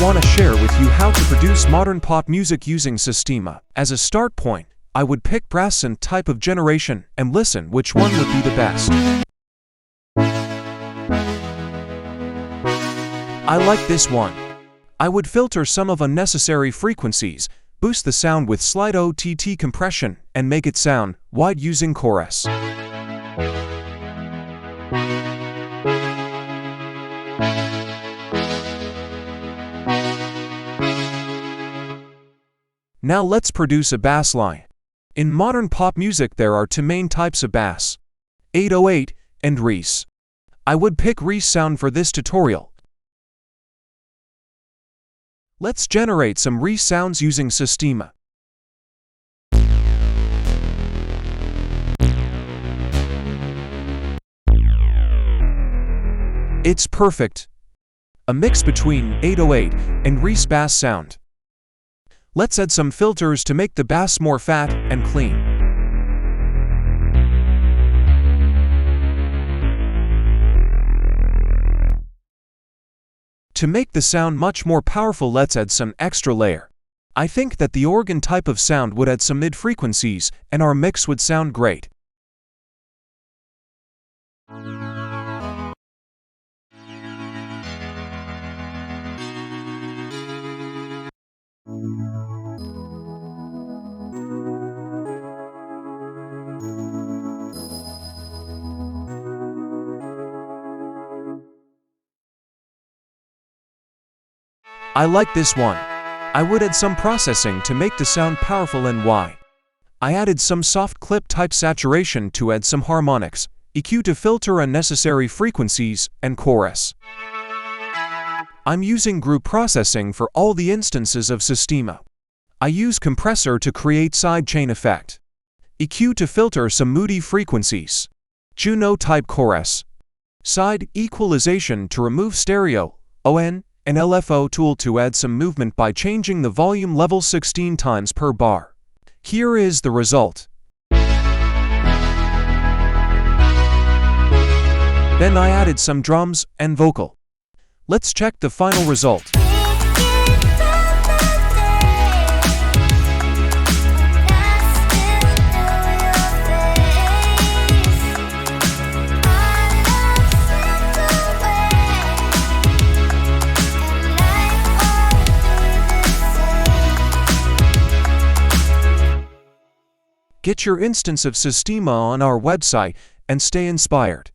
want to share with you how to produce modern pop music using Sistema. As a start point, I would pick brass synth type of generation and listen which one would be the best. I like this one. I would filter some of unnecessary frequencies, boost the sound with slight OTT compression, and make it sound wide using chorus. Now let's produce a bass line. In modern pop music there are two main types of bass: 808 and Reese. I would pick Reese sound for this tutorial. Let's generate some Reese sounds using Sistema. It's perfect. A mix between 808 and Reese bass sound. Let's add some filters to make the bass more fat and clean. To make the sound much more powerful, let's add some extra layer. I think that the organ type of sound would add some mid-frequencies, and our mix would sound great. I like this one. I would add some processing to make the sound powerful and why. I added some soft clip type saturation to add some harmonics, EQ to filter unnecessary frequencies, and chorus. I'm using group processing for all the instances of Sistema. I use compressor to create sidechain effect, EQ to filter some moody frequencies, Juno type chorus, side equalization to remove stereo, ON, and LFO tool to add some movement by changing the volume level 16 times per bar. Here is the result. Then I added some drums and vocal. Let's check the final result. Get your instance of Sistema on our website and stay inspired.